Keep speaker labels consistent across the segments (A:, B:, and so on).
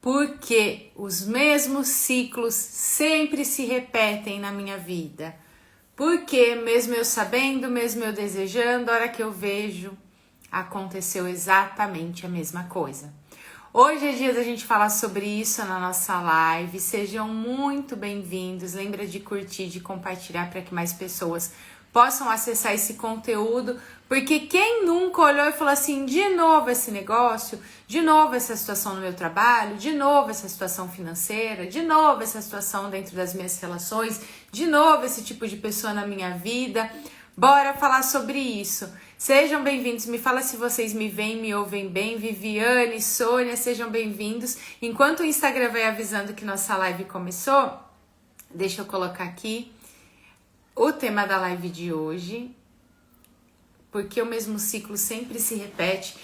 A: Porque os mesmos ciclos sempre se repetem na minha vida. Porque mesmo eu sabendo, mesmo eu desejando, a hora que eu vejo, aconteceu exatamente a mesma coisa. Hoje é dia da gente falar sobre isso na nossa live. Sejam muito bem-vindos. Lembra de curtir, de compartilhar para que mais pessoas possam acessar esse conteúdo, porque quem nunca olhou e falou assim, de novo esse negócio, de novo essa situação no meu trabalho, de novo essa situação financeira, de novo essa situação dentro das minhas relações, de novo esse tipo de pessoa na minha vida. Bora falar sobre isso. Sejam bem-vindos, me fala se vocês me veem, me ouvem bem. Viviane, Sônia, sejam bem-vindos. Enquanto o Instagram vai avisando que nossa live começou, deixa eu colocar aqui o tema da live de hoje, porque o mesmo ciclo sempre se repete,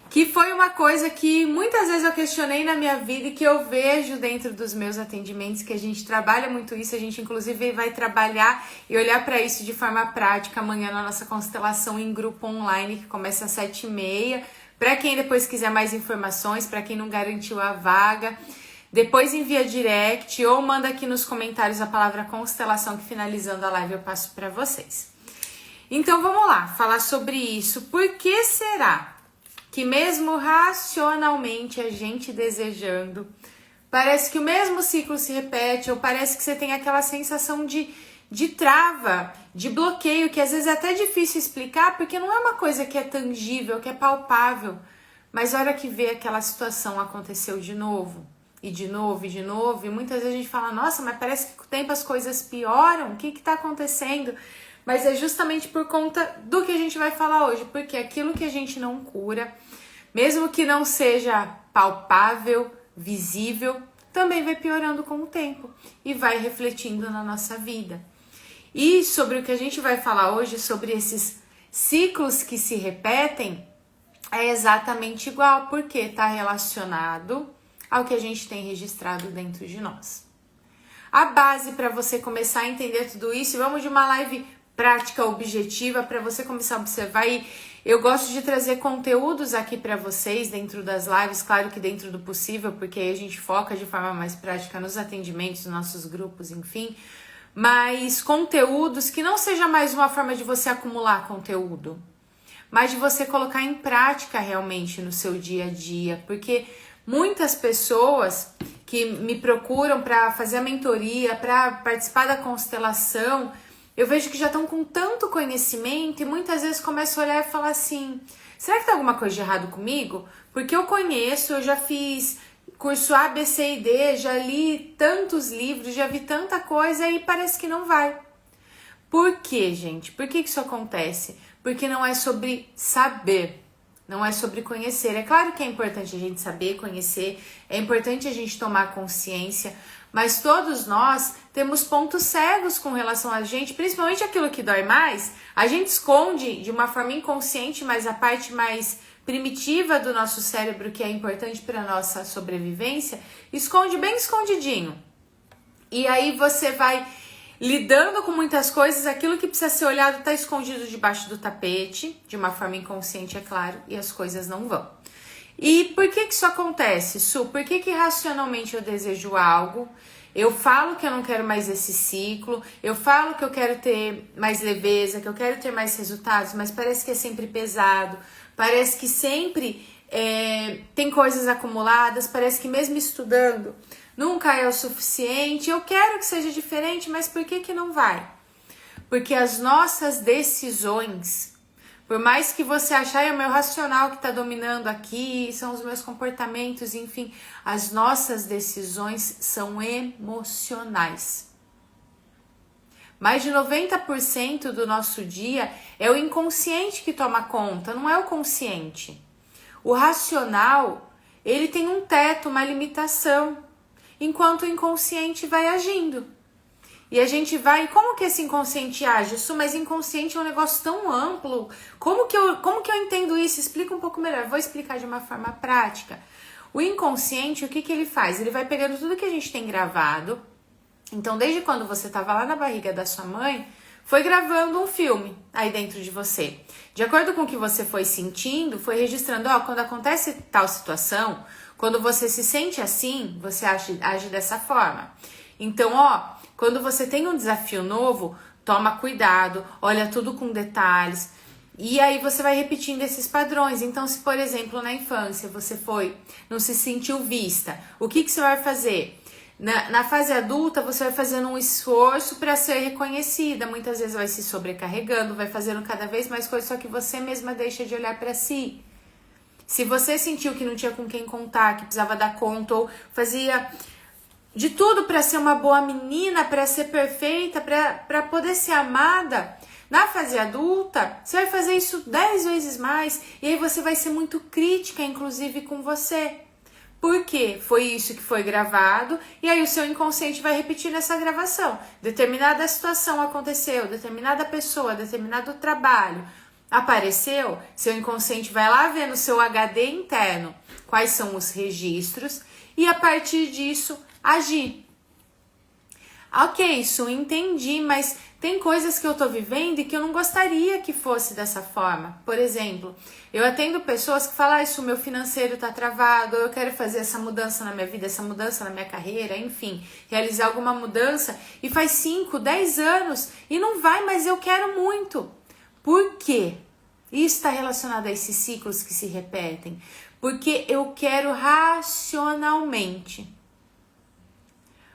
A: que foi uma coisa que muitas vezes eu questionei na minha vida e que eu vejo dentro dos meus atendimentos, que a gente trabalha muito isso, a gente inclusive vai trabalhar e olhar para isso de forma prática amanhã na nossa constelação em grupo online, que começa às 7h30, para quem depois quiser mais informações, para quem não garantiu a vaga. Depois envia direct ou manda aqui nos comentários a palavra constelação, que finalizando a live eu passo para vocês. Então vamos lá, falar sobre isso. Por que será que mesmo racionalmente a gente desejando, parece que o mesmo ciclo se repete, ou parece que você tem aquela sensação de trava, de bloqueio, que às vezes é até difícil explicar, porque não é uma coisa que é tangível, que é palpável, mas a hora que vê aquela situação aconteceu de novo, e de novo, e de novo, e muitas vezes a gente fala, nossa, mas parece que com o tempo as coisas pioram, o que está acontecendo? Mas é justamente por conta do que a gente vai falar hoje, porque aquilo que a gente não cura, mesmo que não seja palpável, visível, também vai piorando com o tempo e vai refletindo na nossa vida. E sobre o que a gente vai falar hoje, sobre esses ciclos que se repetem, é exatamente igual, porque está relacionado ao que a gente tem registrado dentro de nós. A base para você começar a entender tudo isso, vamos de uma live prática, objetiva, para você começar a observar. E eu gosto de trazer conteúdos aqui para vocês dentro das lives, claro que dentro do possível, porque aí a gente foca de forma mais prática nos atendimentos, nos nossos grupos, enfim. Mas conteúdos que não seja mais uma forma de você acumular conteúdo, mas de você colocar em prática realmente no seu dia a dia, porque muitas pessoas que me procuram para fazer a mentoria, para participar da constelação, eu vejo que já estão com tanto conhecimento e muitas vezes começam a olhar e falar assim, será que tem alguma coisa de errado comigo? Porque eu conheço, eu já fiz curso A, B, C e D, já li tantos livros, já vi tanta coisa e parece que não vai. Por quê, gente? Por que isso acontece? Porque não é sobre saber, não é sobre conhecer. É claro que é importante a gente saber, conhecer, é importante a gente tomar consciência, mas todos nós temos pontos cegos com relação a gente, principalmente aquilo que dói mais, a gente esconde de uma forma inconsciente, mas a parte mais primitiva do nosso cérebro, que é importante para a nossa sobrevivência, esconde bem escondidinho. E aí você vai lidando com muitas coisas, aquilo que precisa ser olhado está escondido debaixo do tapete, de uma forma inconsciente, é claro, e as coisas não vão. E por que isso acontece, Su? Por que racionalmente eu desejo algo? Eu falo que eu não quero mais esse ciclo, eu falo que eu quero ter mais leveza, que eu quero ter mais resultados, mas parece que é sempre pesado, parece que sempre tem coisas acumuladas, parece que mesmo estudando nunca é o suficiente. Eu quero que seja diferente, mas por que não vai? Porque as nossas decisões, por mais que você achar, é o meu racional que está dominando aqui, são os meus comportamentos, enfim, as nossas decisões são emocionais. Mais de 90% do nosso dia é o inconsciente que toma conta, não é o consciente. O racional, ele tem um teto, uma limitação, enquanto o inconsciente vai agindo. E a gente vai, como que esse inconsciente age? Isso, mas inconsciente é um negócio tão amplo. Como que eu entendo isso? Explica um pouco melhor. Vou explicar de uma forma prática. O inconsciente, o que ele faz? Ele vai pegando tudo que a gente tem gravado. Então, desde quando você estava lá na barriga da sua mãe, foi gravando um filme aí dentro de você. De acordo com o que você foi sentindo, foi registrando, quando acontece tal situação, Quando você se sente assim, você age dessa forma. Então, ó, quando você tem um desafio novo, toma cuidado, olha tudo com detalhes. E aí você vai repetindo esses padrões. Então, se por exemplo na infância você não se sentiu vista, o que você vai fazer? Na fase adulta você vai fazendo um esforço para ser reconhecida. Muitas vezes vai se sobrecarregando, vai fazendo cada vez mais coisas, só que você mesma deixa de olhar para si. Se você sentiu que não tinha com quem contar, que precisava dar conta, ou fazia de tudo para ser uma boa menina, para ser perfeita, para poder ser amada, na fase adulta, você vai fazer isso 10 vezes mais, e aí você vai ser muito crítica, inclusive, com você. Por quê? Foi isso que foi gravado, e aí o seu inconsciente vai repetir nessa gravação. Determinada situação aconteceu, determinada pessoa, determinado trabalho apareceu, seu inconsciente vai lá ver no seu HD interno quais são os registros, e a partir disso, agir. Ok, isso entendi, mas tem coisas que eu tô vivendo e que eu não gostaria que fosse dessa forma. Por exemplo, eu atendo pessoas que falam, isso, meu financeiro tá travado, eu quero fazer essa mudança na minha vida, essa mudança na minha carreira, enfim, realizar alguma mudança e faz 5, 10 anos e não vai, mas eu quero muito. Por quê? Isso está relacionado a esses ciclos que se repetem. Porque eu quero racionalmente.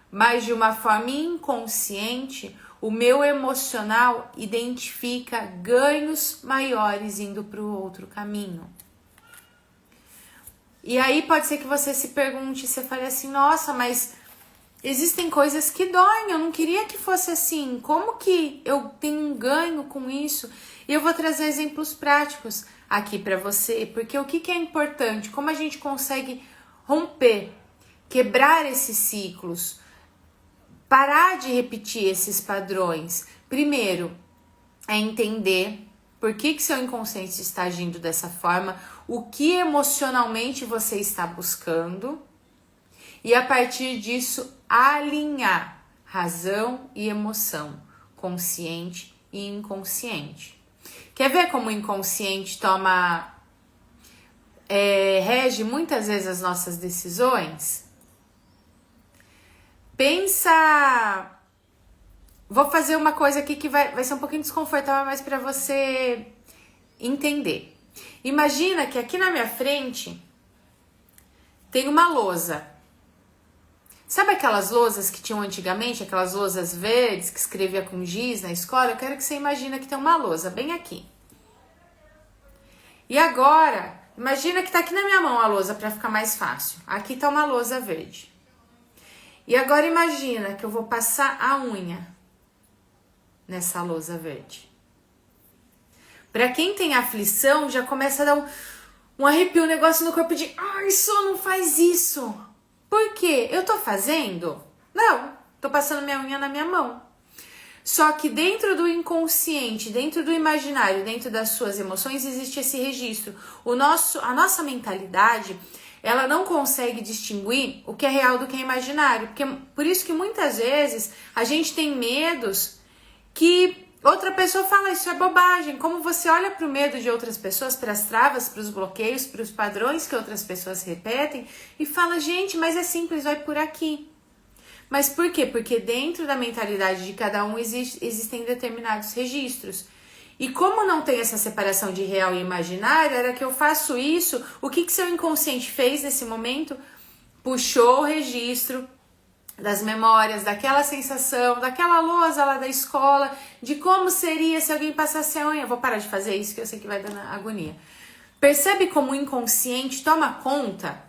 A: Mas de uma forma inconsciente, o meu emocional identifica ganhos maiores indo para o outro caminho. E aí pode ser que você se pergunte, você fale assim, nossa, mas existem coisas que doem, eu não queria que fosse assim, como que eu tenho um ganho com isso? E eu vou trazer exemplos práticos aqui para você, porque o que é importante, como a gente consegue romper, quebrar esses ciclos, parar de repetir esses padrões. Primeiro, é entender por que seu inconsciente está agindo dessa forma, o que emocionalmente você está buscando, e a partir disso alinhar razão e emoção, consciente e inconsciente. Quer ver como o inconsciente rege muitas vezes as nossas decisões? Pensa, vou fazer uma coisa aqui que vai ser um pouquinho desconfortável, mas para você entender. Imagina que aqui na minha frente tem uma lousa. Sabe aquelas lousas que tinham antigamente, aquelas lousas verdes que escrevia com giz na escola? Eu quero que você imagine que tem uma lousa bem aqui. E agora, imagina que tá aqui na minha mão a lousa para ficar mais fácil. Aqui tá uma lousa verde. E agora imagina que eu vou passar a unha nessa lousa verde. Para quem tem aflição, já começa a dar um arrepio, um negócio no corpo de ai, só não faz isso. Por quê? Eu tô fazendo? Não, tô passando minha unha na minha mão. Só que dentro do inconsciente, dentro do imaginário, dentro das suas emoções, existe esse registro. A nossa mentalidade, ela não consegue distinguir o que é real do que é imaginário. Por isso que muitas vezes a gente tem medos que outra pessoa fala, isso é bobagem. Como você olha para o medo de outras pessoas, para as travas, para os bloqueios, para os padrões que outras pessoas repetem e fala, gente, mas é simples, vai por aqui. Mas por quê? Porque dentro da mentalidade de cada um existem determinados registros. E como não tem essa separação de real e imaginário, era que eu faço isso, o que seu inconsciente fez nesse momento? Puxou o registro das memórias, daquela sensação, daquela lousa lá da escola, de como seria se alguém passasse a unha. Eu vou parar de fazer isso, que eu sei que vai dando agonia. Percebe como o inconsciente toma conta?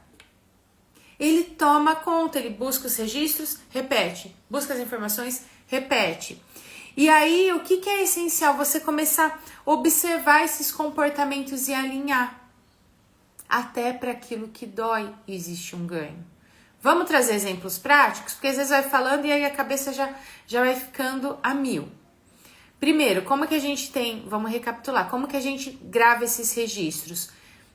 A: Ele toma conta, ele busca os registros, repete. Busca as informações, repete. E aí, o que é essencial? Você começar a observar esses comportamentos e alinhar. Até para aquilo que dói existe um ganho. Vamos trazer exemplos práticos? Porque às vezes vai falando e aí a cabeça já vai ficando a mil. Primeiro, como que a gente vamos recapitular, como que a gente grava esses registros?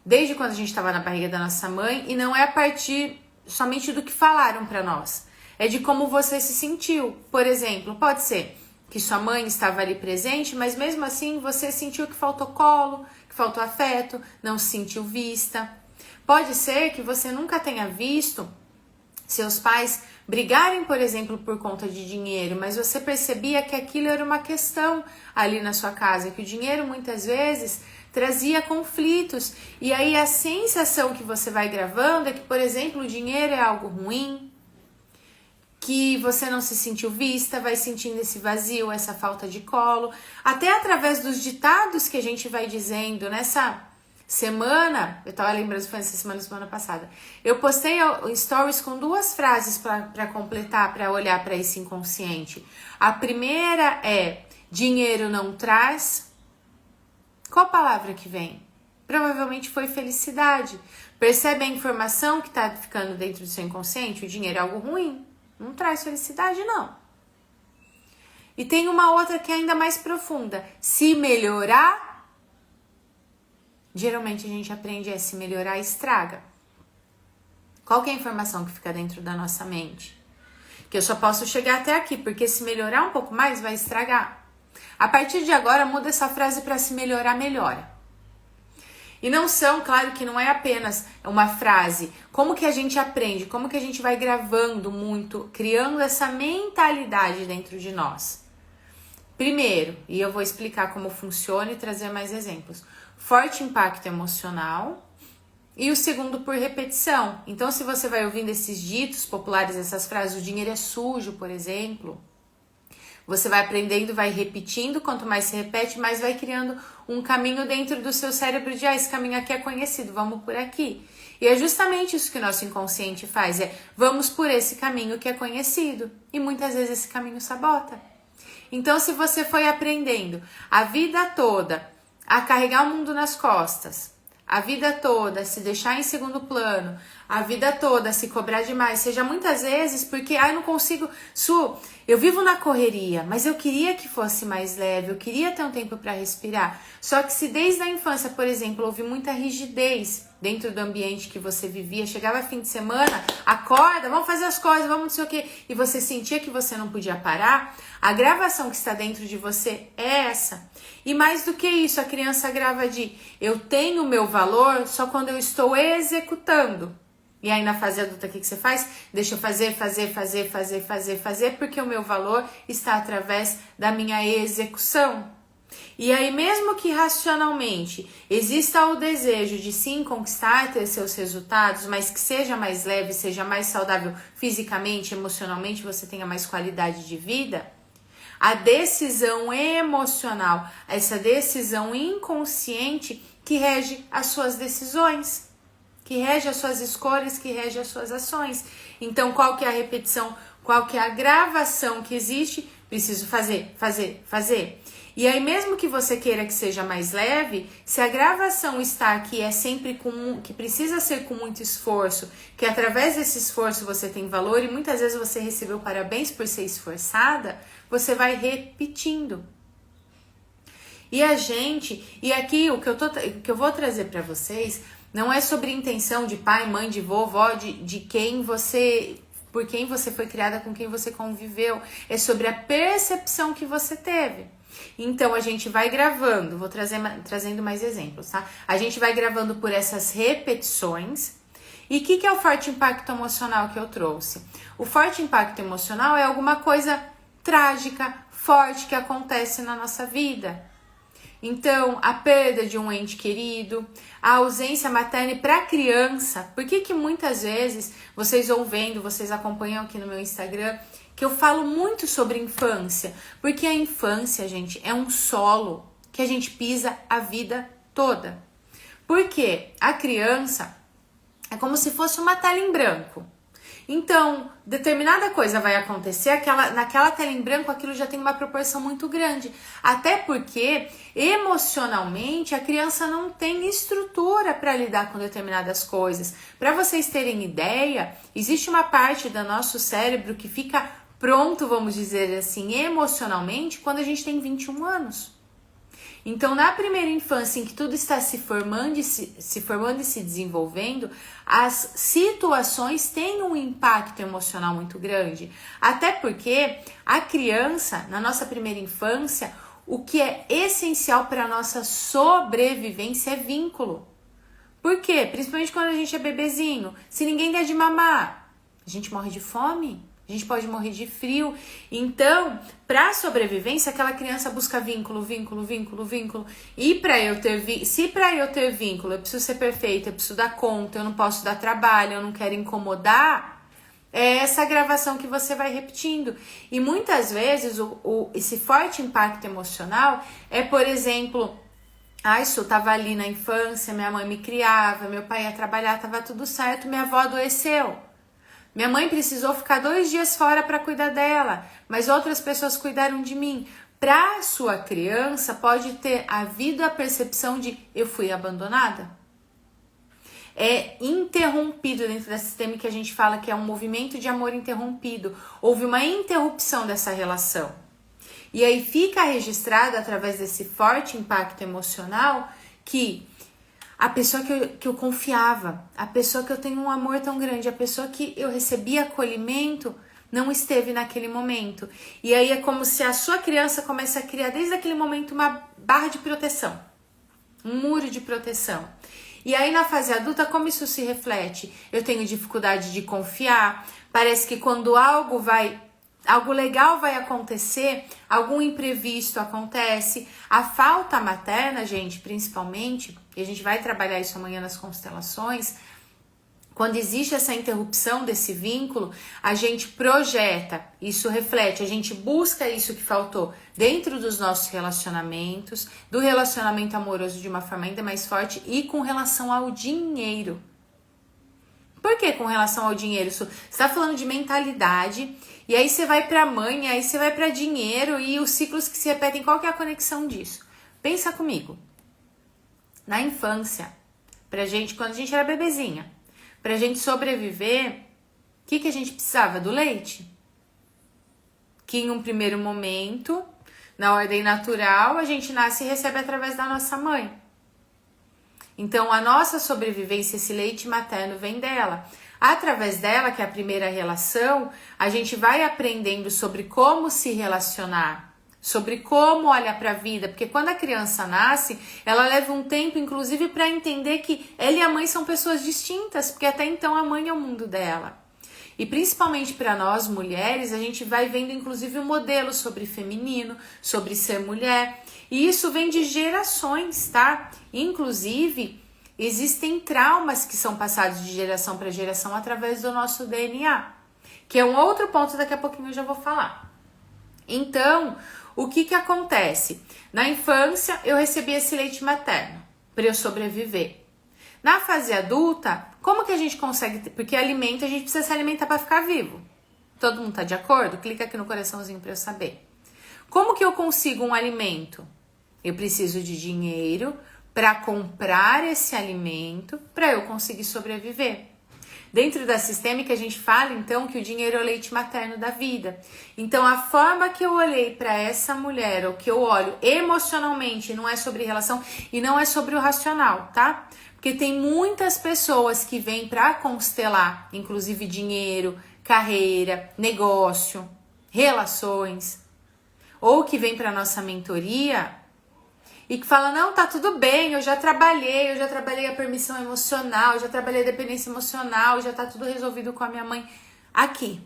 A: Desde quando a gente estava na barriga da nossa mãe, e não é a partir somente do que falaram para nós. É de como você se sentiu. Por exemplo, pode ser que sua mãe estava ali presente, mas mesmo assim você sentiu que faltou colo, que faltou afeto, não se sentiu vista. Pode ser que você nunca tenha visto seus pais brigarem, por exemplo, por conta de dinheiro, mas você percebia que aquilo era uma questão ali na sua casa, que o dinheiro muitas vezes trazia conflitos. E aí a sensação que você vai gravando é que, por exemplo, o dinheiro é algo ruim, que você não se sentiu vista, vai sentindo esse vazio, essa falta de colo, até através dos ditados que a gente vai dizendo nessa semana. Eu tava lembrando, foi essa semana passada, eu postei stories com 2 frases para completar, para olhar para esse inconsciente. A primeira é: dinheiro não traz. Qual palavra que vem? Provavelmente foi felicidade. Percebe a informação que tá ficando dentro do seu inconsciente? O dinheiro é algo ruim, não traz felicidade, não. E tem uma outra que é ainda mais profunda: se melhorar. Geralmente a gente aprende a se melhorar, estraga. Qual que é a informação que fica dentro da nossa mente? Que eu só posso chegar até aqui, porque se melhorar um pouco mais vai estragar. A partir de agora, muda essa frase para se melhorar, melhora. E não são, claro que não é apenas uma frase. Como que a gente aprende? Como que a gente vai gravando muito, criando essa mentalidade dentro de nós? Primeiro, e eu vou explicar como funciona e trazer mais exemplos. Forte impacto emocional. E o segundo, por repetição. Então, se você vai ouvindo esses ditos populares, essas frases, o dinheiro é sujo, por exemplo, você vai aprendendo, vai repetindo. Quanto mais se repete, mais vai criando um caminho dentro do seu cérebro de, esse caminho aqui é conhecido, vamos por aqui. E é justamente isso que o nosso inconsciente faz, vamos por esse caminho que é conhecido. E muitas vezes esse caminho sabota. Então, se você foi aprendendo a vida toda a carregar o mundo nas costas, a vida toda a se deixar em segundo plano, a vida toda a se cobrar demais, seja muitas vezes porque, eu não consigo, eu vivo na correria, mas eu queria que fosse mais leve, eu queria ter um tempo para respirar. Só que se desde a infância, por exemplo, houve muita rigidez dentro do ambiente que você vivia, chegava fim de semana, acorda, vamos fazer as coisas, vamos não sei o quê, e você sentia que você não podia parar, a gravação que está dentro de você é essa. E mais do que isso, a criança grava de eu tenho o meu valor só quando eu estou executando. E aí na fase adulta, o que você faz? Deixa eu fazer, porque o meu valor está através da minha execução. E aí mesmo que racionalmente exista o desejo de sim conquistar, ter seus resultados, mas que seja mais leve, seja mais saudável fisicamente, emocionalmente, você tenha mais qualidade de vida, a decisão emocional, essa decisão inconsciente que rege as suas decisões, que rege as suas escolhas, que rege as suas ações. Então, qual que é a repetição? Qual que é a gravação que existe? Preciso fazer. E aí, mesmo que você queira que seja mais leve, se a gravação está aqui, é sempre que precisa ser com muito esforço, que através desse esforço você tem valor e muitas vezes você recebeu parabéns por ser esforçada, você vai repetindo. E aqui o que eu vou trazer para vocês não é sobre intenção de pai, mãe, de vovó, de quem você, por quem você foi criada, com quem você conviveu. É sobre a percepção que você teve. Então, a gente vai gravando, vou trazendo mais exemplos, tá? A gente vai gravando por essas repetições. E o que é o forte impacto emocional que eu trouxe? O forte impacto emocional é alguma coisa trágica, forte que acontece na nossa vida. Então, a perda de um ente querido, a ausência materna para a criança. Por que muitas vezes vocês vocês acompanham aqui no meu Instagram, que eu falo muito sobre infância? Porque a infância, gente, é um solo que a gente pisa a vida toda. Porque a criança é como se fosse uma tela em branco. Então, determinada coisa vai acontecer, naquela tela em branco aquilo já tem uma proporção muito grande. Até porque, emocionalmente, a criança não tem estrutura para lidar com determinadas coisas. Para vocês terem ideia, existe uma parte do nosso cérebro que fica pronto, vamos dizer assim, emocionalmente, quando a gente tem 21 anos. Então, na primeira infância, em que tudo está se formando e se desenvolvendo, as situações têm um impacto emocional muito grande. Até porque a criança, na nossa primeira infância, o que é essencial para a nossa sobrevivência é vínculo. Por quê? Principalmente quando a gente é bebezinho. Se ninguém der de mamar, a gente morre de fome. A gente pode morrer de frio. Então, para sobrevivência, aquela criança busca vínculo. E se para eu ter vínculo, eu preciso ser perfeita, eu preciso dar conta, eu não posso dar trabalho, eu não quero incomodar, é essa gravação que você vai repetindo. E muitas vezes esse forte impacto emocional é, por exemplo, isso eu tava ali na infância, minha mãe me criava, meu pai ia trabalhar, tava tudo certo, minha avó adoeceu. Minha mãe precisou ficar 2 dias fora para cuidar dela, mas outras pessoas cuidaram de mim. Para a sua criança, pode ter havido a percepção de eu fui abandonada. É interrompido dentro desse sistema que a gente fala que é um movimento de amor interrompido. Houve uma interrupção dessa relação. E aí fica registrado através desse forte impacto emocional que a pessoa que eu confiava, a pessoa que eu tenho um amor tão grande, a pessoa que eu recebi acolhimento, não esteve naquele momento. E aí é como se a sua criança comece a criar desde aquele momento uma barra de proteção, um muro de proteção. E aí na fase adulta, como isso se reflete? Eu tenho dificuldade de confiar, parece que quando algo legal vai acontecer, algum imprevisto acontece. A falta materna, gente, principalmente, e a gente vai trabalhar isso amanhã nas constelações, quando existe essa interrupção desse vínculo, a gente projeta, isso reflete, a gente busca isso que faltou dentro dos nossos relacionamentos, do relacionamento amoroso de uma forma ainda mais forte e com relação ao dinheiro. Por que com relação ao dinheiro? Você está falando de mentalidade, e aí você vai para mãe, aí você vai para dinheiro e os ciclos que se repetem, qual que é a conexão disso? Pensa comigo. Na infância, pra gente, quando a gente era bebezinha, pra gente sobreviver, o que a gente precisava? Do leite. Que em um primeiro momento, na ordem natural, a gente nasce e recebe através da nossa mãe. Então, a nossa sobrevivência, esse leite materno vem dela. Através dela, que é a primeira relação, a gente vai aprendendo sobre como se relacionar, sobre como olhar para a vida, porque quando a criança nasce, ela leva um tempo, inclusive, para entender que ela e a mãe são pessoas distintas, porque até então a mãe é o mundo dela. E principalmente para nós mulheres, a gente vai vendo inclusive um modelo sobre feminino, sobre ser mulher, e isso vem de gerações, tá? Inclusive, existem traumas que são passados de geração para geração através do nosso DNA, que é um outro ponto, daqui a pouquinho eu já vou falar. Então, o que acontece? Na infância, eu recebi esse leite materno para eu sobreviver. Na fase adulta, como que a gente consegue? Porque alimento, a gente precisa se alimentar para ficar vivo. Todo mundo tá de acordo? Clica aqui no coraçãozinho para eu saber. Como que eu consigo um alimento? Eu preciso de dinheiro para comprar esse alimento para eu conseguir sobreviver. Dentro da sistêmica a gente fala então que o dinheiro é o leite materno da vida. Então a forma que eu olhei para essa mulher, ou que eu olho emocionalmente, não é sobre relação e não é sobre o racional, tá? Porque tem muitas pessoas que vêm para constelar, inclusive dinheiro, carreira, negócio, relações, ou que vem para nossa mentoria e que fala, não, tá tudo bem, eu já trabalhei a permissão emocional, já trabalhei a dependência emocional, já tá tudo resolvido com a minha mãe aqui.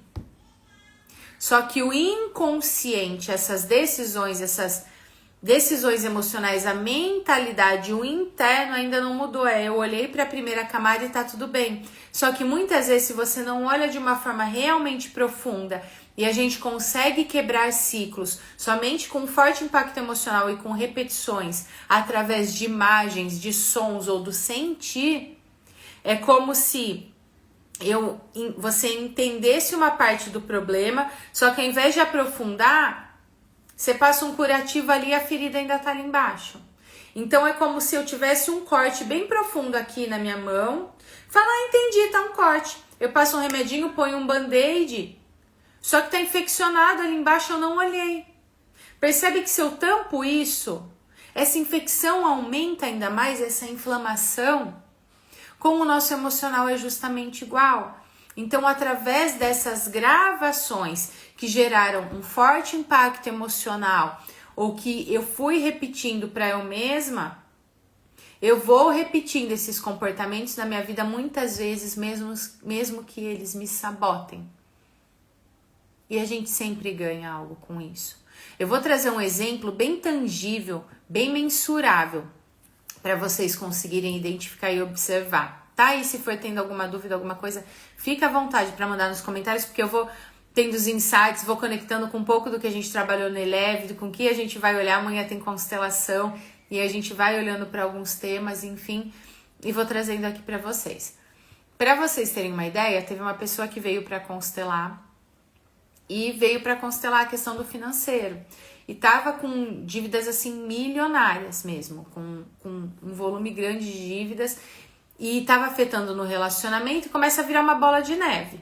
A: Só que o inconsciente, essas decisões emocionais, a mentalidade, o interno ainda não mudou. Eu olhei para a primeira camada e tá tudo bem. Só que muitas vezes, se você não olha de uma forma realmente profunda e a gente consegue quebrar ciclos somente com um forte impacto emocional e com repetições através de imagens, de sons ou do sentir, é como se você entendesse uma parte do problema, só que ao invés de aprofundar, você passa um curativo ali e a ferida ainda tá ali embaixo. Então é como se eu tivesse um corte bem profundo aqui na minha mão. Fala, entendi, tá um corte. Eu passo um remedinho, ponho um band-aid, só que tá infeccionado ali embaixo, eu não olhei. Percebe que se eu tampo isso, essa infecção aumenta ainda mais, essa inflamação. Com o nosso emocional é justamente igual. Então, através dessas gravações que geraram um forte impacto emocional, ou que eu fui repetindo para eu mesma, Eu vou repetindo esses comportamentos na minha vida muitas vezes, mesmo que eles me sabotem. E a gente sempre ganha algo com isso. Eu vou trazer um exemplo bem tangível, bem mensurável, para vocês conseguirem identificar e observar, tá? E se for tendo alguma dúvida, alguma coisa, fica à vontade para mandar nos comentários, porque eu vou tendo os insights, vou conectando com um pouco do que a gente trabalhou no Eleve, com o que a gente vai olhar. Amanhã tem constelação e a gente vai olhando para alguns temas, enfim, e vou trazendo aqui para vocês. Para vocês terem uma ideia, teve uma pessoa que veio para constelar e veio para constelar a questão do financeiro. E tava com dívidas assim milionárias mesmo, com um volume grande de dívidas, e tava afetando no relacionamento e começa a virar uma bola de neve.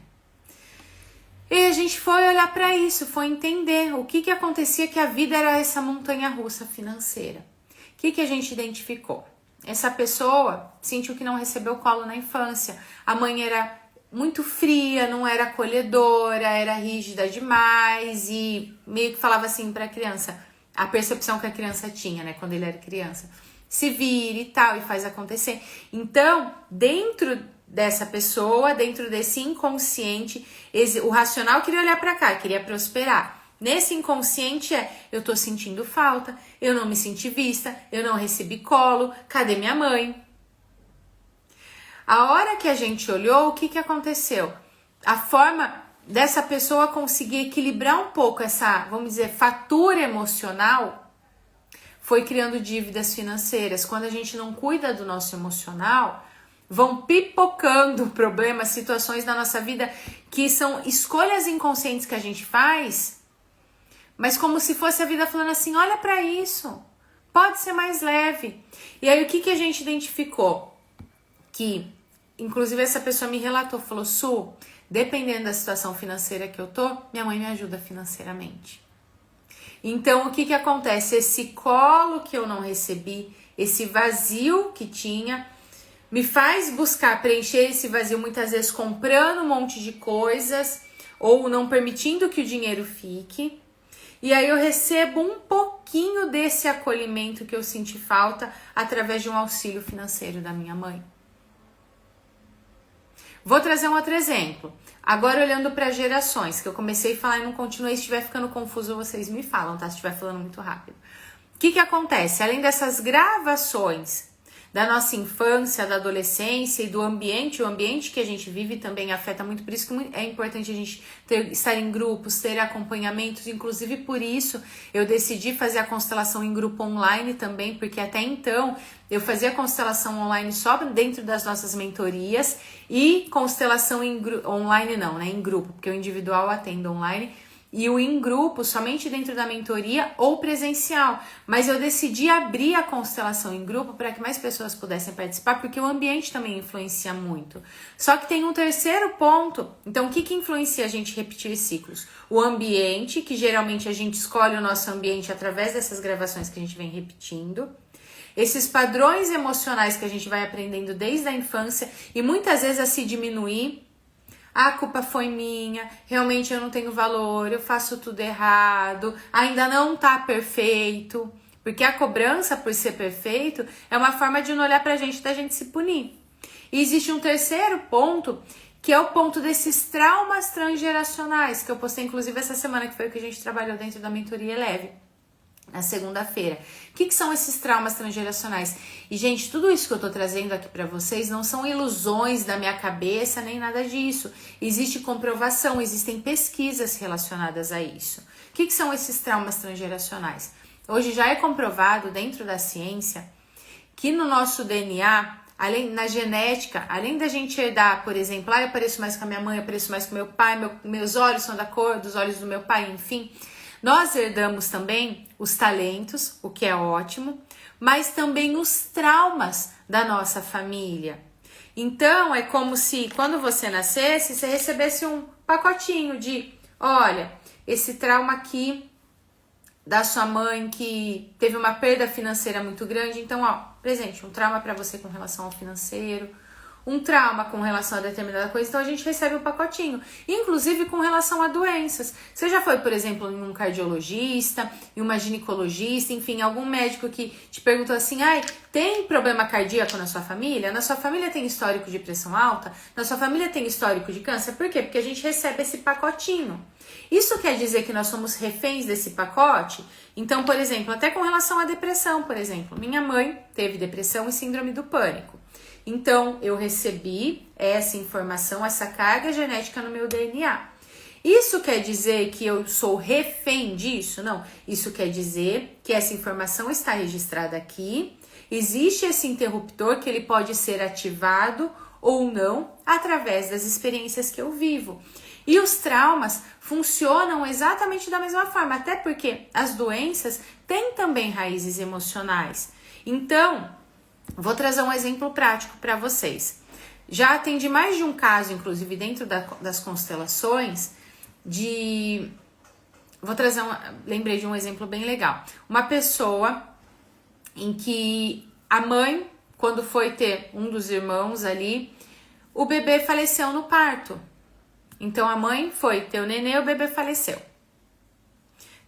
A: E a gente foi olhar para isso, foi entender o que acontecia, que a vida era essa montanha-russa financeira. O que a gente identificou? Essa pessoa sentiu que não recebeu colo na infância, a mãe era muito fria, não era acolhedora, era rígida demais e meio que falava assim para a criança, a percepção que a criança tinha, né, quando ele era criança, se vire e tal, e faz acontecer. Então, dentro dessa pessoa, dentro desse inconsciente, o racional queria olhar para cá, queria prosperar. Nesse inconsciente eu tô sentindo falta, eu não me senti vista, eu não recebi colo, cadê minha mãe? A hora que a gente olhou, o que aconteceu? A forma dessa pessoa conseguir equilibrar um pouco essa, vamos dizer, fatura emocional, foi criando dívidas financeiras. Quando a gente não cuida do nosso emocional, vão pipocando problemas, situações da nossa vida que são escolhas inconscientes que a gente faz, mas como se fosse a vida falando assim, olha para isso, pode ser mais leve. E aí o que a gente identificou? Que, inclusive, essa pessoa me relatou, falou, Su, dependendo da situação financeira que eu tô, minha mãe me ajuda financeiramente. Então, o que acontece? Esse colo que eu não recebi, esse vazio que tinha, me faz buscar preencher esse vazio, muitas vezes comprando um monte de coisas, ou não permitindo que o dinheiro fique. E aí eu recebo um pouquinho desse acolhimento que eu senti falta através de um auxílio financeiro da minha mãe. Vou trazer um outro exemplo. Agora olhando para gerações, que eu comecei a falar e não continuei. Se estiver ficando confuso, vocês me falam, tá? Se estiver falando muito rápido. O que acontece? Além dessas gravações da nossa infância, da adolescência e do ambiente, o ambiente que a gente vive também afeta muito, por isso que é importante a gente estar em grupos, ter acompanhamentos, inclusive por isso eu decidi fazer a constelação em grupo online também, porque até então eu fazia constelação online só dentro das nossas mentorias e constelação online não, né, em grupo, porque o individual atendo online, e o em grupo somente dentro da mentoria ou presencial. Mas eu decidi abrir a constelação em grupo para que mais pessoas pudessem participar, porque o ambiente também influencia muito. Só que tem um terceiro ponto. Então, o que influencia a gente repetir ciclos? O ambiente, que geralmente a gente escolhe o nosso ambiente através dessas gravações que a gente vem repetindo. Esses padrões emocionais que a gente vai aprendendo desde a infância e muitas vezes a se diminuir. A culpa foi minha, realmente eu não tenho valor, eu faço tudo errado, ainda não tá perfeito. Porque a cobrança por ser perfeito é uma forma de não olhar pra gente, da gente se punir. E existe um terceiro ponto, que é o ponto desses traumas transgeracionais, que eu postei inclusive essa semana, que foi o que a gente trabalhou dentro da mentoria Eleve, na segunda-feira. O que são esses traumas transgeracionais? E, gente, tudo isso que eu tô trazendo aqui para vocês não são ilusões da minha cabeça, nem nada disso. Existe comprovação, existem pesquisas relacionadas a isso. O que são esses traumas transgeracionais? Hoje já é comprovado dentro da ciência que no nosso DNA, na genética, além da gente herdar, por exemplo, eu pareço mais com a minha mãe, eu pareço mais com meu pai, meus olhos são da cor dos olhos do meu pai, enfim. Nós herdamos também os talentos, o que é ótimo, mas também os traumas da nossa família. Então, é como se quando você nascesse, você recebesse um pacotinho de, olha, esse trauma aqui da sua mãe que teve uma perda financeira muito grande. Então, ó, presente, um trauma para você com relação ao financeiro, um trauma com relação a determinada coisa, então a gente recebe um pacotinho. Inclusive com relação a doenças. Você já foi, por exemplo, em um cardiologista, em uma ginecologista, enfim, algum médico que te perguntou assim, tem problema cardíaco na sua família? Na sua família tem histórico de pressão alta? Na sua família tem histórico de câncer? Por quê? Porque a gente recebe esse pacotinho. Isso quer dizer que nós somos reféns desse pacote? Então, por exemplo, até com relação à depressão, por exemplo, minha mãe teve depressão e síndrome do pânico. Então, eu recebi essa informação, essa carga genética no meu DNA. Isso quer dizer que eu sou refém disso? Não. Isso quer dizer que essa informação está registrada aqui. Existe esse interruptor que ele pode ser ativado ou não através das experiências que eu vivo. E os traumas funcionam exatamente da mesma forma, até porque as doenças têm também raízes emocionais. Então, vou trazer um exemplo prático para vocês. Já atendi mais de um caso, inclusive dentro das constelações, lembrei de um exemplo bem legal. Uma pessoa em que a mãe, quando foi ter um dos irmãos ali, o bebê faleceu no parto. Então a mãe foi ter o nenê, o bebê faleceu.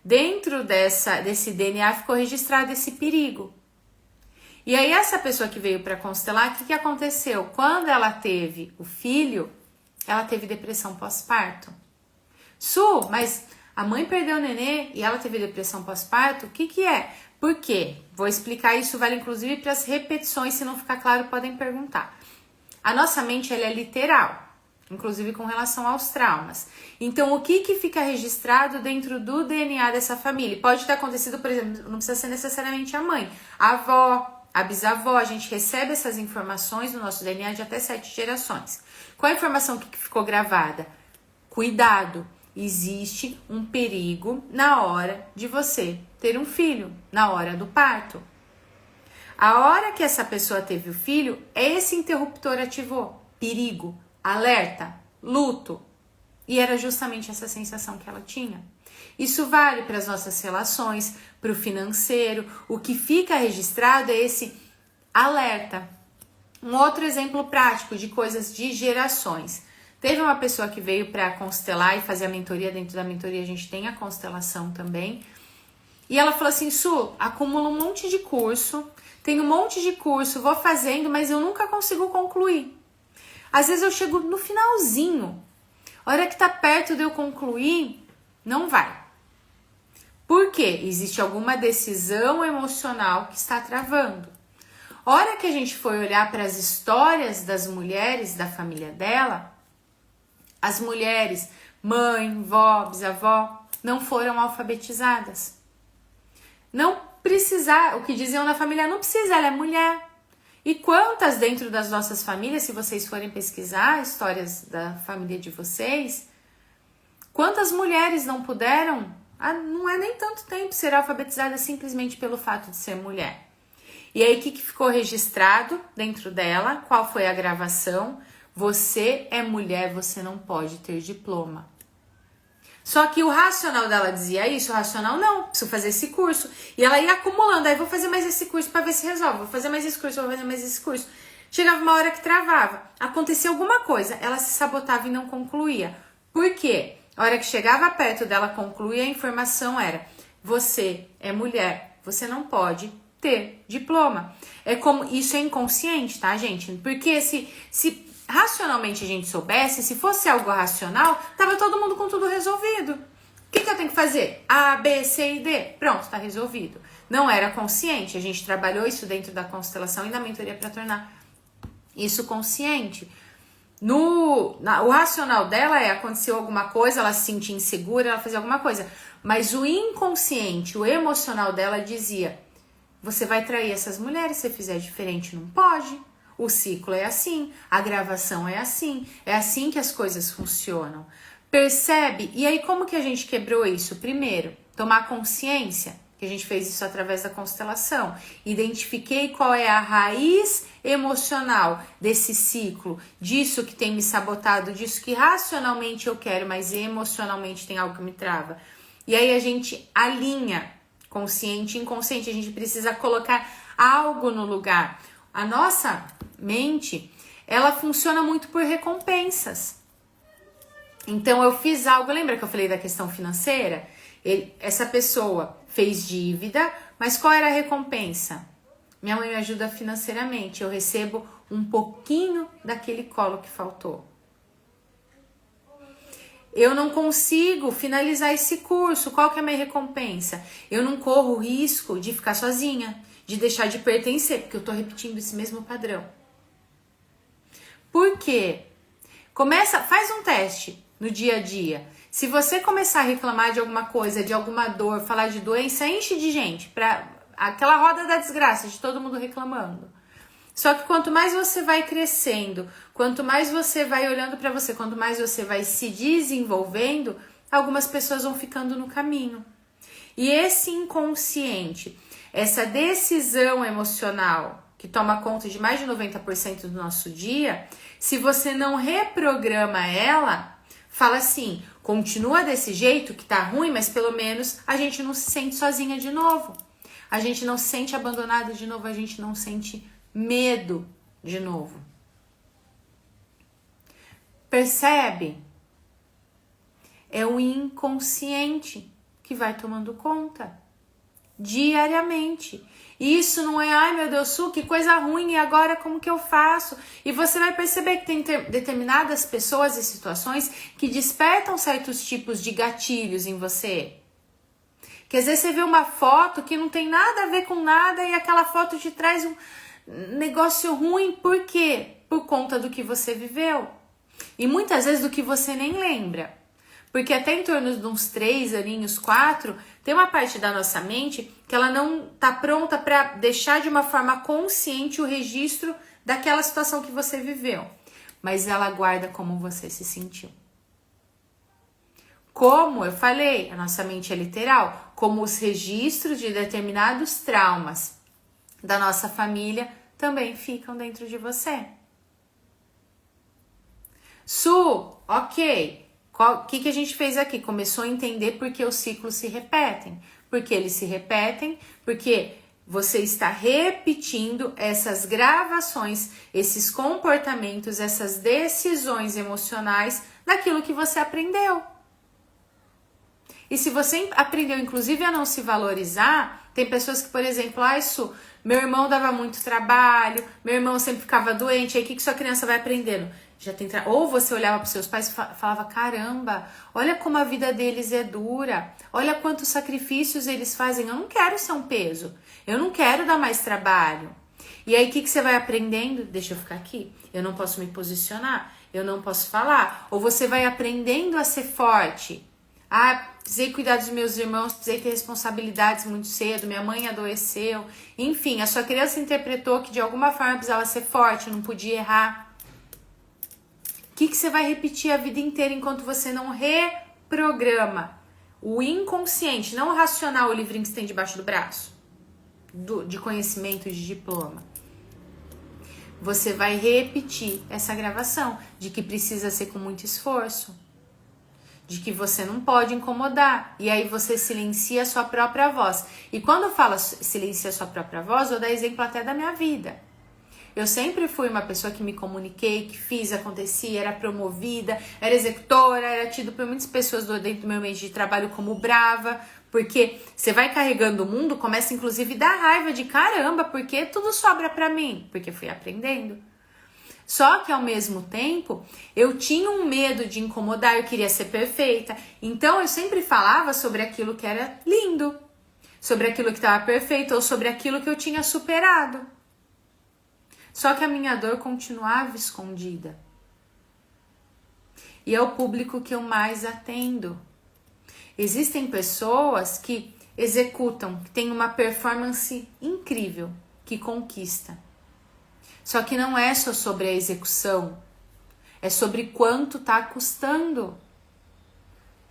A: Dentro desse DNA ficou registrado esse perigo. E aí essa pessoa que veio para constelar, o que aconteceu? Quando ela teve o filho, ela teve depressão pós-parto. Mas a mãe perdeu o nenê e ela teve depressão pós-parto, o que é? Por quê? Vou explicar isso, vale inclusive para as repetições, se não ficar claro podem perguntar. A nossa mente ela é literal, inclusive com relação aos traumas. Então, o que fica registrado dentro do DNA dessa família? Pode ter acontecido, por exemplo, não precisa ser necessariamente a mãe, a avó, a bisavó, a gente recebe essas informações no nosso DNA de até 7 gerações. Qual a informação que ficou gravada? Cuidado, existe um perigo na hora de você ter um filho, na hora do parto. A hora que essa pessoa teve o filho, esse interruptor ativou. Perigo, alerta, luto. E era justamente essa sensação que ela tinha. Isso vale para as nossas relações, para o financeiro. O que fica registrado é esse alerta. Um outro exemplo prático de coisas de gerações. Teve uma pessoa que veio para constelar e fazer a mentoria. Dentro da mentoria a gente tem a constelação também. E ela falou assim, acumulo um monte de curso, tenho um monte de curso, vou fazendo, mas eu nunca consigo concluir. Às vezes eu chego no finalzinho. A hora que tá perto de eu concluir, não vai. Por quê? Existe alguma decisão emocional que está travando. A hora que a gente foi olhar para as histórias das mulheres da família dela, as mulheres, mãe, vó, bisavó, não foram alfabetizadas. Não precisar, o que diziam na família, não precisa, ela é mulher. E quantas dentro das nossas famílias, se vocês forem pesquisar histórias da família de vocês, quantas mulheres não puderam, não é nem tanto tempo, ser alfabetizada simplesmente pelo fato de ser mulher. E aí o que ficou registrado dentro dela? Qual foi a gravação? Você é mulher, você não pode ter diploma. Só que o racional dela dizia isso, o racional não, preciso fazer esse curso. E ela ia acumulando, aí vou fazer mais esse curso para ver se resolve, vou fazer mais esse curso, vou fazer mais esse curso. Chegava uma hora que travava, acontecia alguma coisa, ela se sabotava e não concluía. Por quê? A hora que chegava perto dela concluir, a informação era, você é mulher, você não pode ter diploma. Isso é inconsciente, tá, gente? Porque se racionalmente a gente soubesse, se fosse algo racional, tava todo mundo com tudo resolvido. O que eu tenho que fazer? A, B, C e D. Pronto, tá resolvido. Não era consciente. A gente trabalhou isso dentro da constelação e da mentoria para tornar isso consciente. O racional dela aconteceu alguma coisa, ela se sentia insegura, ela fazia alguma coisa. Mas o inconsciente, o emocional dela dizia, você vai trair essas mulheres se fizer diferente, não pode. O ciclo é assim, a gravação é assim que as coisas funcionam. Percebe? E aí como que a gente quebrou isso? Primeiro, tomar consciência, que a gente fez isso através da constelação. Identifiquei qual é a raiz emocional desse ciclo, disso que tem me sabotado, disso que racionalmente eu quero, mas emocionalmente tem algo que me trava. E aí a gente alinha consciente e inconsciente, a gente precisa colocar algo no lugar. A nossa mente, ela funciona muito por recompensas. Então eu fiz algo, lembra que eu falei da questão financeira? Essa pessoa fez dívida, mas qual era a recompensa? Minha mãe me ajuda financeiramente, eu recebo um pouquinho daquele colo que faltou. Eu não consigo finalizar esse curso, qual que é a minha recompensa? Eu não corro o risco de ficar sozinha, de deixar de pertencer, porque eu tô repetindo esse mesmo padrão. Por quê? Faz um teste no dia a dia. Se você começar a reclamar de alguma coisa, de alguma dor, falar de doença, enche de gente, aquela roda da desgraça, de todo mundo reclamando. Só que quanto mais você vai crescendo, quanto mais você vai olhando para você, quanto mais você vai se desenvolvendo, algumas pessoas vão ficando no caminho. E esse inconsciente, essa decisão emocional que toma conta de mais de 90% do nosso dia, se você não reprograma ela, fala assim, continua desse jeito que tá ruim, mas pelo menos a gente não se sente sozinha de novo. A gente não se sente abandonada de novo, a gente não sente medo de novo. Percebe? É o inconsciente que vai tomando conta diariamente. E isso não é, ai meu Deus, que coisa ruim, e agora como que eu faço? E você vai perceber que tem determinadas pessoas e situações que despertam certos tipos de gatilhos em você. Que às vezes você vê uma foto que não tem nada a ver com nada e aquela foto te traz um negócio ruim. Por quê? Por conta do que você viveu. E muitas vezes do que você nem lembra. Porque até em torno de uns 3 aninhos, 4, tem uma parte da nossa mente que ela não tá pronta para deixar de uma forma consciente o registro daquela situação que você viveu. Mas ela guarda como você se sentiu. Como eu falei, a nossa mente é literal, como os registros de determinados traumas da nossa família também ficam dentro de você. Ok. O que a gente fez aqui? Começou a entender por que os ciclos se repetem. Porque eles se repetem, porque você está repetindo essas gravações, esses comportamentos, essas decisões emocionais daquilo que você aprendeu. E se você aprendeu, inclusive, a não se valorizar, tem pessoas que, por exemplo, meu irmão dava muito trabalho, meu irmão sempre ficava doente, aí o que sua criança vai aprendendo? Ou você olhava para os seus pais e falava, caramba, olha como a vida deles é dura, olha quantos sacrifícios eles fazem, eu não quero ser um peso, eu não quero dar mais trabalho. E aí o que você vai aprendendo? Deixa eu ficar aqui, eu não posso me posicionar, eu não posso falar. Ou você vai aprendendo a ser forte. Precisei cuidar dos meus irmãos, precisei ter responsabilidades muito cedo, minha mãe adoeceu. Enfim, a sua criança interpretou que de alguma forma precisava ser forte, não podia errar. O que você vai repetir a vida inteira enquanto você não reprograma o inconsciente, não o racional, o livrinho que você tem debaixo do braço, de conhecimento, de diploma. Você vai repetir essa gravação de que precisa ser com muito esforço, de que você não pode incomodar, e aí você silencia a sua própria voz. E quando eu falo silencia a sua própria voz, eu vou dar exemplo até da minha vida. Eu sempre fui uma pessoa que me comuniquei, que fiz, acontecia, era promovida, era executora, era tido por muitas pessoas dentro do meu meio de trabalho como brava, porque você vai carregando o mundo, começa inclusive a dar raiva de caramba, porque tudo sobra pra mim, porque fui aprendendo. Só que ao mesmo tempo, eu tinha um medo de incomodar, eu queria ser perfeita, então eu sempre falava sobre aquilo que era lindo, sobre aquilo que estava perfeito ou sobre aquilo que eu tinha superado. Só que a minha dor continuava escondida. E é o público que eu mais atendo. Existem pessoas que executam, que têm uma performance incrível, que conquista. Só que não é só sobre a execução, é sobre quanto está custando.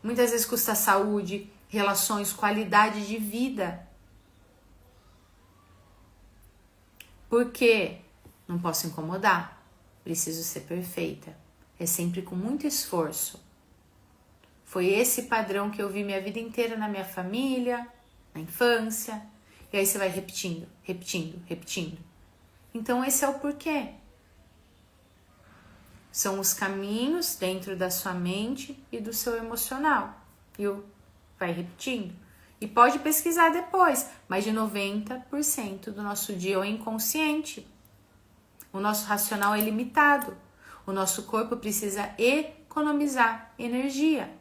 A: Muitas vezes custa saúde, relações, qualidade de vida. Por quê? Não posso incomodar, preciso ser perfeita. É sempre com muito esforço. Foi esse padrão que eu vi minha vida inteira na minha família, na infância. E aí você vai repetindo, repetindo, repetindo. Então esse é o porquê. São os caminhos dentro da sua mente e do seu emocional. Vai repetindo. E pode pesquisar depois, mas de 90% do nosso dia é inconsciente. O nosso racional é limitado. O nosso corpo precisa economizar energia.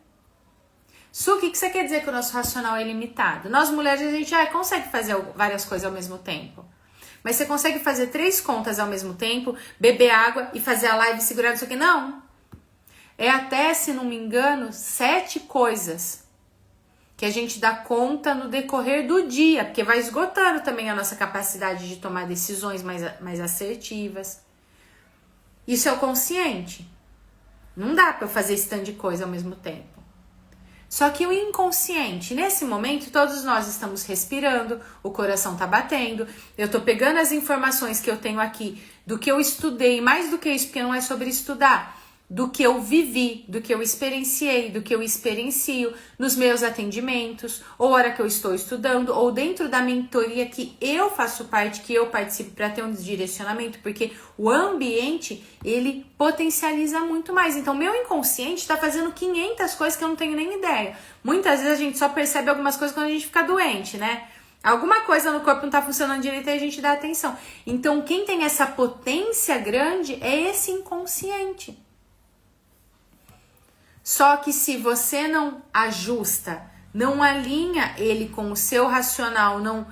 A: Su, o que você quer dizer que o nosso racional é limitado? Nós mulheres, a gente consegue fazer várias coisas ao mesmo tempo. Mas você consegue fazer 3 contas ao mesmo tempo, beber água e fazer a live, segurar não sei o que? Não. É até, se não me engano, 7 coisas que a gente dá conta no decorrer do dia, porque vai esgotando também a nossa capacidade de tomar decisões mais assertivas. Isso é o consciente. Não dá para eu fazer esse tanto de coisa ao mesmo tempo. Só que o inconsciente, nesse momento, todos nós estamos respirando, o coração tá batendo, eu tô pegando as informações que eu tenho aqui, do que eu estudei, mais do que isso, porque não é sobre estudar, do que eu vivi, do que eu experienciei, do que eu experiencio nos meus atendimentos, ou hora que eu estou estudando, ou dentro da mentoria que eu faço parte, que eu participo para ter um direcionamento, porque o ambiente, ele potencializa muito mais. Então, meu inconsciente está fazendo 500 coisas que eu não tenho nem ideia. Muitas vezes a gente só percebe algumas coisas quando a gente fica doente, né? Alguma coisa no corpo não tá funcionando direito e a gente dá atenção. Então, quem tem essa potência grande é esse inconsciente. Só que se você não ajusta, não alinha ele com o seu racional, não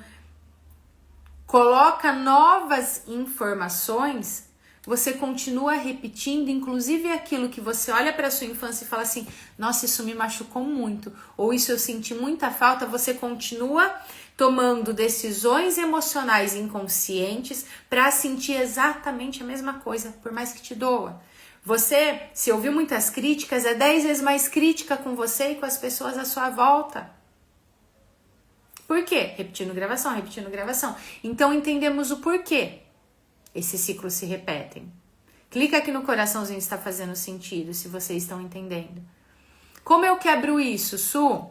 A: coloca novas informações, você continua repetindo, inclusive aquilo que você olha para sua infância e fala assim, nossa, isso me machucou muito, ou isso eu senti muita falta, você continua tomando decisões emocionais inconscientes para sentir exatamente a mesma coisa, por mais que te doa. Você, se ouviu muitas críticas, é 10 vezes mais crítica com você e com as pessoas à sua volta. Por quê? Repetindo gravação, repetindo gravação. Então entendemos o porquê esses ciclos se repetem. Clica aqui no coraçãozinho se está fazendo sentido, se vocês estão entendendo. Como eu quebro isso, Su?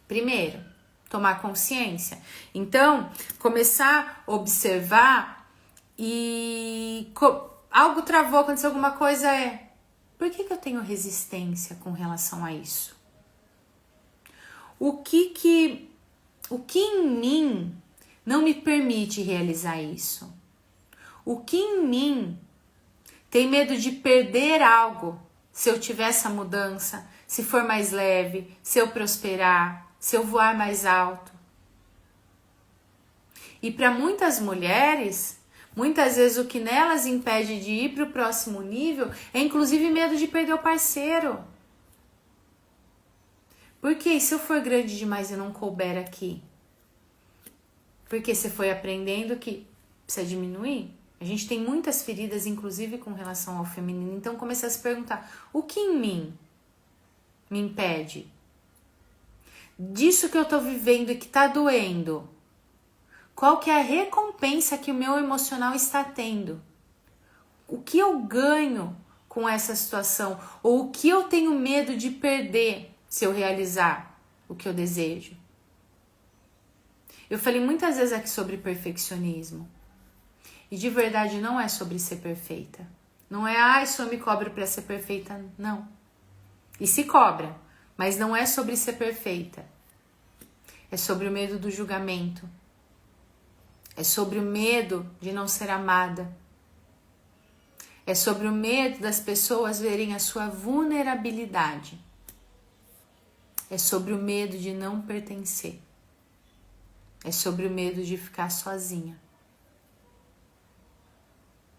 A: Primeiro, tomar consciência. Então, começar a observar e... Algo travou, aconteceu alguma coisa, por que eu tenho resistência com relação a isso? O que em mim não me permite realizar isso? O que em mim tem medo de perder algo se eu tiver essa mudança, se for mais leve, se eu prosperar, se eu voar mais alto? E para muitas mulheres... Muitas vezes o que nelas impede de ir para o próximo nível é inclusive medo de perder o parceiro. Porque se eu for grande demais e não couber aqui? Porque você foi aprendendo que precisa diminuir? A gente tem muitas feridas, inclusive com relação ao feminino. Então começar a se perguntar, o que em mim me impede? Disso que eu tô vivendo e que tá doendo. Qual que é a recompensa que o meu emocional está tendo? O que eu ganho com essa situação? Ou o que eu tenho medo de perder se eu realizar o que eu desejo? Eu falei muitas vezes aqui sobre perfeccionismo. E de verdade não é sobre ser perfeita. Não é, só me cobro para ser perfeita. Não. E se cobra, mas não é sobre ser perfeita. É sobre o medo do julgamento. É sobre o medo de não ser amada. É sobre o medo das pessoas verem a sua vulnerabilidade. É sobre o medo de não pertencer. É sobre o medo de ficar sozinha.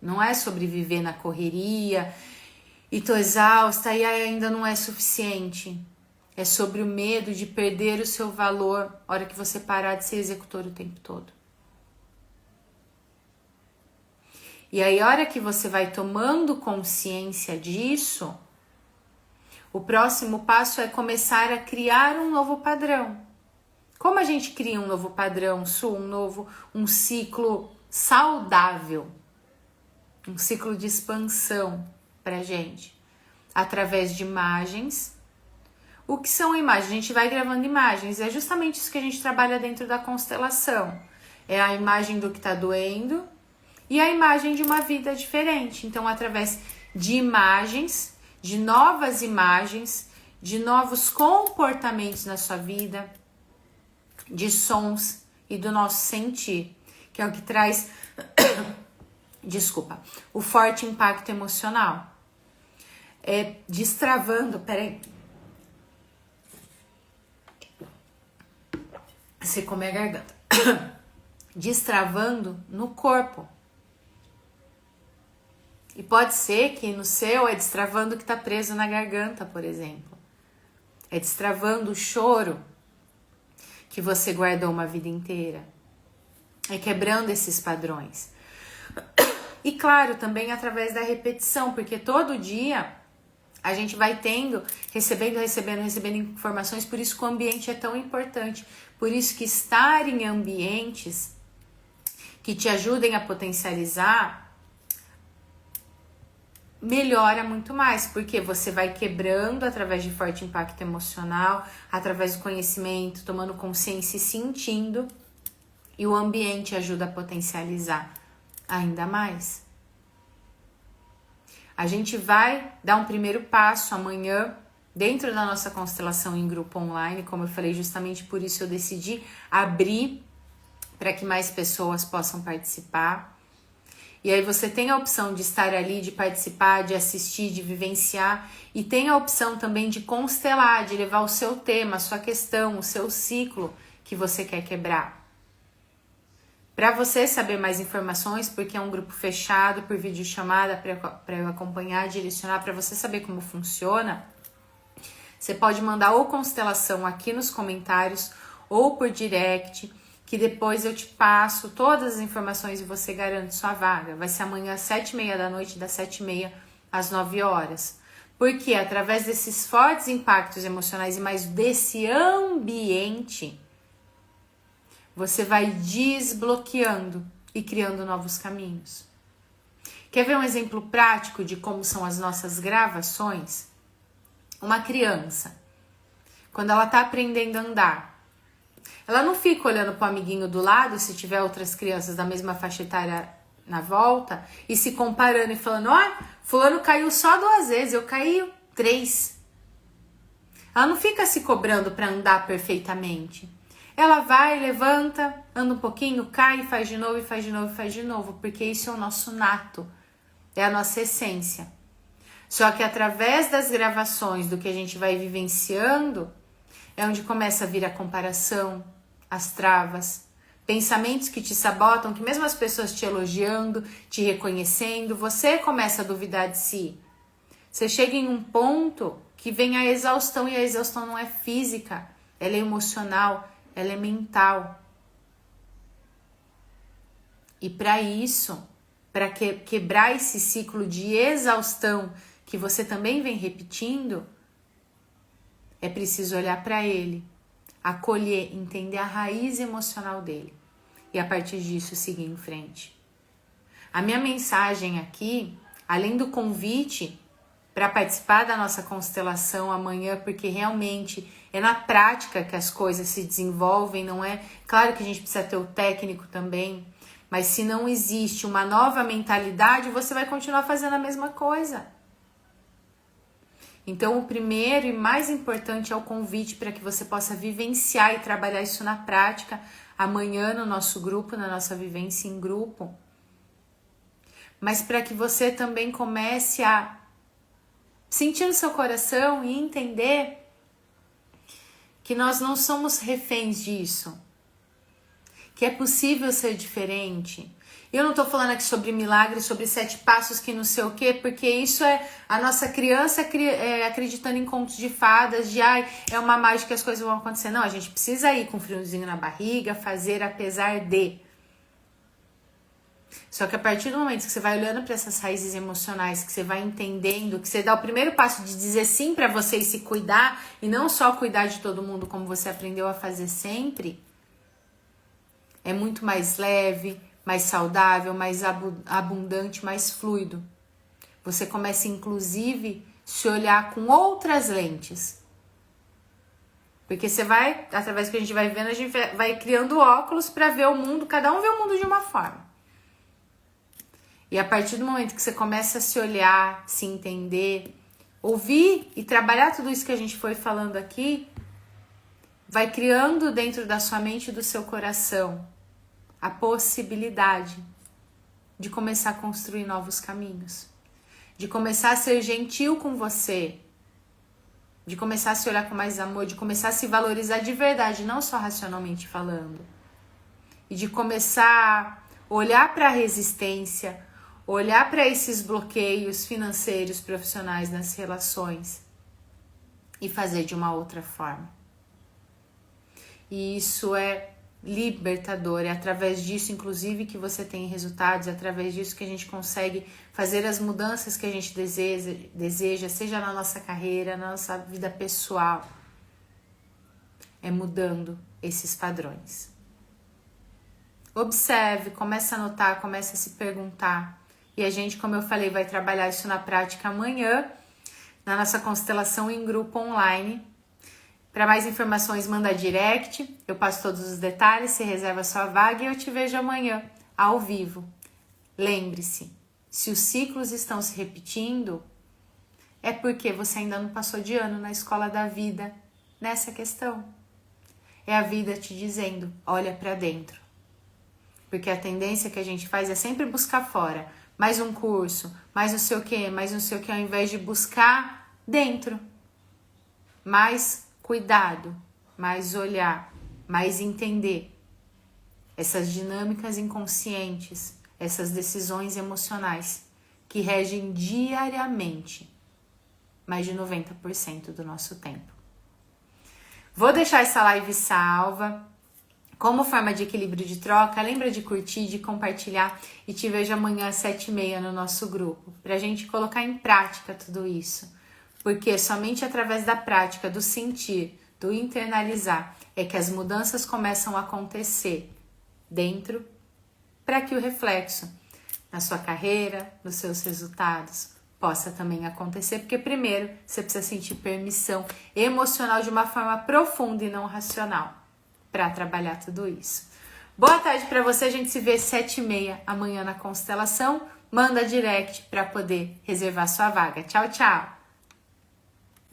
A: Não é sobre viver na correria e tô exausta e ainda não é suficiente. É sobre o medo de perder o seu valor na hora que você parar de ser executor o tempo todo. E aí, a hora que você vai tomando consciência disso, o próximo passo é começar a criar um novo padrão. Como a gente cria um novo padrão, um ciclo saudável, um ciclo de expansão pra gente? Através de imagens. O que são imagens? A gente vai gravando imagens, é justamente isso que a gente trabalha dentro da constelação. É a imagem do que tá doendo, e a imagem de uma vida diferente. Então, através de imagens, de novas imagens, de novos comportamentos na sua vida, de sons e do nosso sentir, que é o que traz, desculpa, o forte impacto emocional. Destravando, peraí, você come a garganta, destravando no corpo. E pode ser que no seu é destravando o que está preso na garganta, por exemplo. É destravando o choro que você guardou uma vida inteira. É quebrando esses padrões. E claro, também através da repetição, porque todo dia a gente vai recebendo informações, por isso que o ambiente é tão importante. Por isso que estar em ambientes que te ajudem a potencializar melhora muito mais, porque você vai quebrando através de forte impacto emocional, através do conhecimento, tomando consciência e sentindo, e o ambiente ajuda a potencializar ainda mais. A gente vai dar um primeiro passo amanhã dentro da nossa constelação em grupo online, como eu falei, justamente por isso eu decidi abrir para que mais pessoas possam participar. E aí você tem a opção de estar ali, de participar, de assistir, de vivenciar, e tem a opção também de constelar, de levar o seu tema, a sua questão, o seu ciclo que você quer quebrar. Para você saber mais informações, porque é um grupo fechado por videochamada para eu acompanhar, direcionar, para você saber como funciona, você pode mandar ou constelação aqui nos comentários ou por direct, que depois eu te passo todas as informações e você garante sua vaga. Vai ser amanhã às 7h30 da noite, das 7h30 às 9 horas. Porque através desses fortes impactos emocionais e mais desse ambiente, você vai desbloqueando e criando novos caminhos. Quer ver um exemplo prático de como são as nossas gravações? Uma criança, quando ela está aprendendo a andar, ela não fica olhando para o amiguinho do lado, se tiver outras crianças da mesma faixa etária na volta, e se comparando e falando, fulano caiu só 2 vezes, eu caí 3. Ela não fica se cobrando para andar perfeitamente. Ela vai, levanta, anda um pouquinho, cai, faz de novo, e faz de novo, e faz de novo, porque isso é o nosso nato, é a nossa essência. Só que através das gravações, do que a gente vai vivenciando, é onde começa a vir a comparação, as travas, pensamentos que te sabotam, que mesmo as pessoas te elogiando, te reconhecendo, você começa a duvidar de si. Você chega em um ponto que vem a exaustão, e a exaustão não é física, ela é emocional, ela é mental. E para isso, para quebrar esse ciclo de exaustão que você também vem repetindo, é preciso olhar para ele, acolher, entender a raiz emocional dele e a partir disso seguir em frente. A minha mensagem aqui, além do convite para participar da nossa constelação amanhã, porque realmente é na prática que as coisas se desenvolvem, não é? Claro que a gente precisa ter o técnico também, mas se não existe uma nova mentalidade, você vai continuar fazendo a mesma coisa. Então, o primeiro e mais importante é o convite para que você possa vivenciar e trabalhar isso na prática amanhã no nosso grupo, na nossa vivência em grupo. Mas para que você também comece a sentir no seu coração e entender que nós não somos reféns disso, que é possível ser diferente. Eu não tô falando aqui sobre milagres, sobre 7 passos que não sei o quê, porque isso é a nossa criança acreditando em contos de fadas, de é uma mágica que as coisas vão acontecer. Não, a gente precisa ir com um friozinho na barriga, fazer apesar de. Só que a partir do momento que você vai olhando para essas raízes emocionais, que você vai entendendo, que você dá o primeiro passo de dizer sim para você e se cuidar, e não só cuidar de todo mundo como você aprendeu a fazer sempre, é muito mais leve, mais saudável, mais abundante, mais fluido. Você começa, inclusive, se olhar com outras lentes. Porque você vai, através do que a gente vai vendo, a gente vai criando óculos para ver o mundo, cada um vê o mundo de uma forma. E a partir do momento que você começa a se olhar, se entender, ouvir e trabalhar tudo isso que a gente foi falando aqui, vai criando dentro da sua mente e do seu coração a possibilidade de começar a construir novos caminhos, de começar a ser gentil com você, de começar a se olhar com mais amor, de começar a se valorizar de verdade, não só racionalmente falando, e de começar a olhar para a resistência, olhar para esses bloqueios financeiros, profissionais nas relações e fazer de uma outra forma. E isso é libertador, é através disso, inclusive, que você tem resultados, é através disso que a gente consegue fazer as mudanças que a gente deseja, seja na nossa carreira, na nossa vida pessoal. É mudando esses padrões. Observe, comece a notar, comece a se perguntar. E a gente, como eu falei, vai trabalhar isso na prática amanhã, na nossa constelação em grupo online. Para mais informações, manda direct, eu passo todos os detalhes, você reserva a sua vaga e eu te vejo amanhã, ao vivo. Lembre-se, se os ciclos estão se repetindo, é porque você ainda não passou de ano na escola da vida nessa questão. É a vida te dizendo, olha para dentro. Porque a tendência que a gente faz é sempre buscar fora. Mais um curso, mais não sei o que, mais não sei o que, ao invés de buscar dentro. Mais cuidado, mais olhar, mais entender essas dinâmicas inconscientes, essas decisões emocionais que regem diariamente mais de 90% do nosso tempo. Vou deixar essa live salva como forma de equilíbrio de troca. Lembra de curtir, de compartilhar e te vejo amanhã às 7h30 no nosso grupo, pra gente colocar em prática tudo isso. Porque somente através da prática, do sentir, do internalizar, é que as mudanças começam a acontecer dentro, para que o reflexo na sua carreira, nos seus resultados, possa também acontecer. Porque primeiro você precisa sentir permissão emocional de uma forma profunda e não racional para trabalhar tudo isso. Boa tarde para você, a gente se vê às 7h30 amanhã na constelação. Manda direct para poder reservar sua vaga. Tchau, tchau!